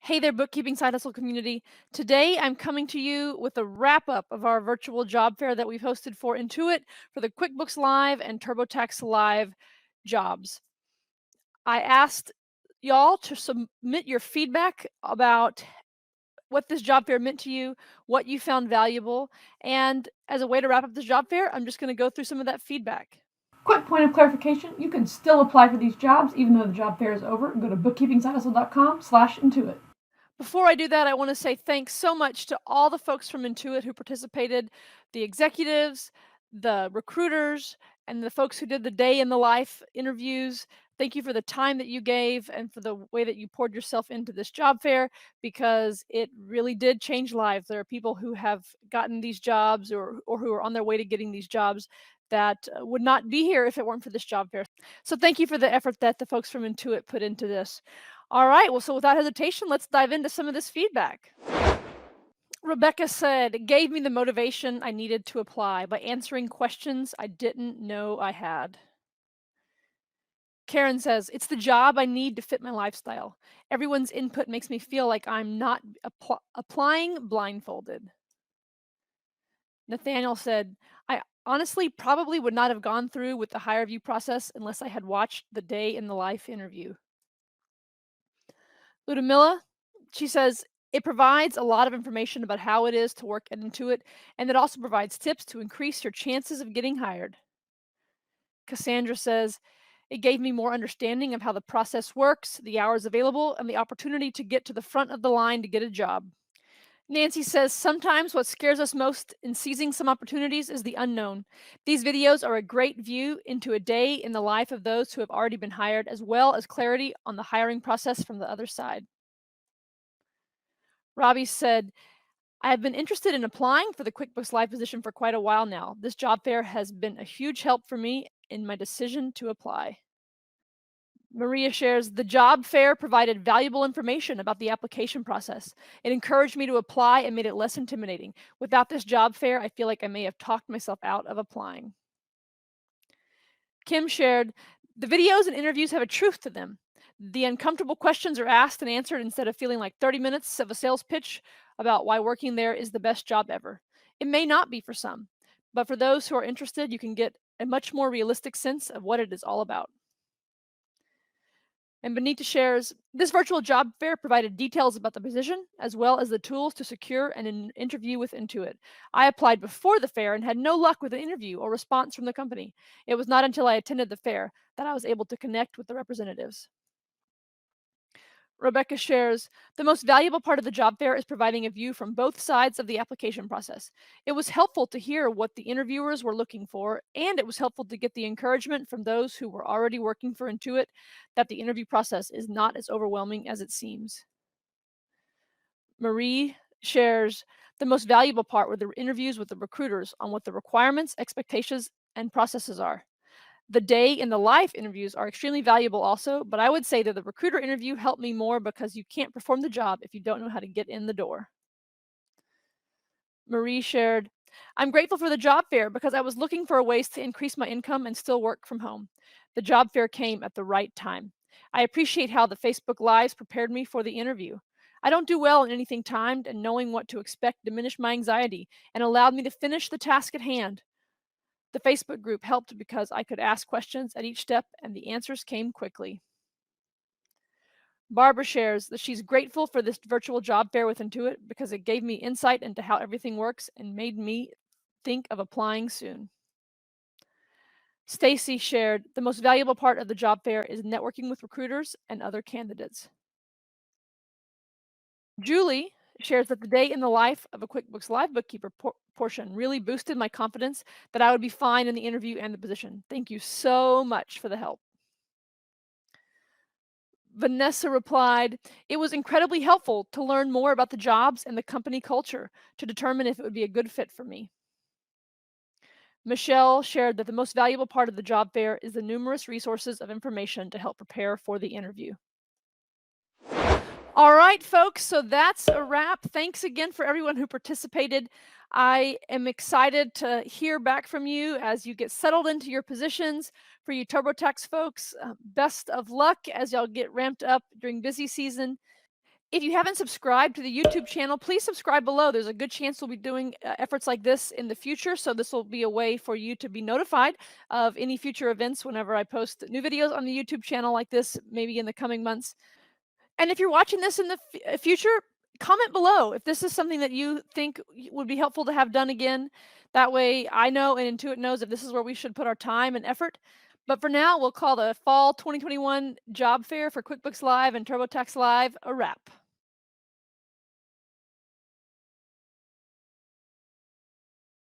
Hey there, bookkeeping side hustle community. Today I'm coming to you with a wrap up of our virtual job fair that we've hosted for Intuit for the QuickBooks Live and TurboTax Live jobs. I asked y'all to submit your feedback about what this job fair meant to you, what you found valuable, and as a way to wrap up this job fair, I'm just going to go through some of that feedback. Quick point of clarification, you can still apply for these jobs even though the job fair is over. Go to bookkeepingsidehustle.com/Intuit. Before I do that, I want to say thanks so much to all the folks from Intuit who participated, the executives, the recruiters, and the folks who did the day in the life interviews. Thank you for the time that you gave and for the way that you poured yourself into this job fair because it really did change lives. There are people who have gotten these jobs or who are on their way to getting these jobs that would not be here if it weren't for this job fair. So thank you for the effort that the folks from Intuit put into this. All right, well, so without hesitation, let's dive into some of this feedback. Rebecca said, it gave me the motivation I needed to apply by answering questions I didn't know I had. Karen says, it's the job I need to fit my lifestyle. Everyone's input makes me feel like I'm not applying blindfolded. Nathaniel said, I honestly probably would not have gone through with the hire review process unless I had watched the day in the life interview. Ludmilla, she says, it provides a lot of information about how it is to work at Intuit, and it also provides tips to increase your chances of getting hired. Cassandra says, it gave me more understanding of how the process works, the hours available, and the opportunity to get to the front of the line to get a job. Nancy says, sometimes what scares us most in seizing some opportunities is the unknown. These videos are a great view into a day in the life of those who have already been hired, as well as clarity on the hiring process from the other side. Robbie said, I have been interested in applying for the QuickBooks Live position for quite a while now. This job fair has been a huge help for me in my decision to apply. Maria shares, the job fair provided valuable information about the application process. It encouraged me to apply and made it less intimidating. Without this job fair, I feel like I may have talked myself out of applying. Kim shared, the videos and interviews have a truth to them. The uncomfortable questions are asked and answered instead of feeling like 30 minutes of a sales pitch about why working there is the best job ever. It may not be for some, but for those who are interested, you can get a much more realistic sense of what it is all about. And Benita shares, this virtual job fair provided details about the position as well as the tools to secure an interview with Intuit. I applied before the fair and had no luck with an interview or response from the company. It was not until I attended the fair that I was able to connect with the representatives. Rebecca shares, the most valuable part of the job fair is providing a view from both sides of the application process. It was helpful to hear what the interviewers were looking for, and it was helpful to get the encouragement from those who were already working for Intuit that the interview process is not as overwhelming as it seems. Marie shares, the most valuable part were the interviews with the recruiters on what the requirements, expectations, and processes are. The day and the live interviews are extremely valuable also, but I would say that the recruiter interview helped me more because you can't perform the job if you don't know how to get in the door. Marie shared, I'm grateful for the job fair because I was looking for ways to increase my income and still work from home. The job fair came at the right time. I appreciate how the Facebook Lives prepared me for the interview. I don't do well in anything timed, and knowing what to expect diminished my anxiety and allowed me to finish the task at hand. The Facebook group helped because I could ask questions at each step and the answers came quickly. Barbara shares that she's grateful for this virtual job fair with Intuit because it gave me insight into how everything works and made me think of applying soon. Stacy shared, the most valuable part of the job fair is networking with recruiters and other candidates. Julie shares that the day in the life of a QuickBooks Live bookkeeper portion really boosted my confidence that I would be fine in the interview and the position. Thank you so much for the help. Vanessa replied, it was incredibly helpful to learn more about the jobs and the company culture to determine if it would be a good fit for me. Michelle shared that the most valuable part of the job fair is the numerous resources of information to help prepare for the interview. All right, folks, so that's a wrap. Thanks again for everyone who participated. I am excited to hear back from you as you get settled into your positions. For you TurboTax folks, best of luck as y'all get ramped up during busy season. If you haven't subscribed to the YouTube channel, please subscribe below. There's a good chance we'll be doing efforts like this in the future. So this will be a way for you to be notified of any future events whenever I post new videos on the YouTube channel like this, maybe in the coming months. And if you're watching this in the future, comment below if this is something that you think would be helpful to have done again. That way I know and Intuit knows if this is where we should put our time and effort. But for now, we'll call the Fall 2021 Job Fair for QuickBooks Live and TurboTax Live a wrap.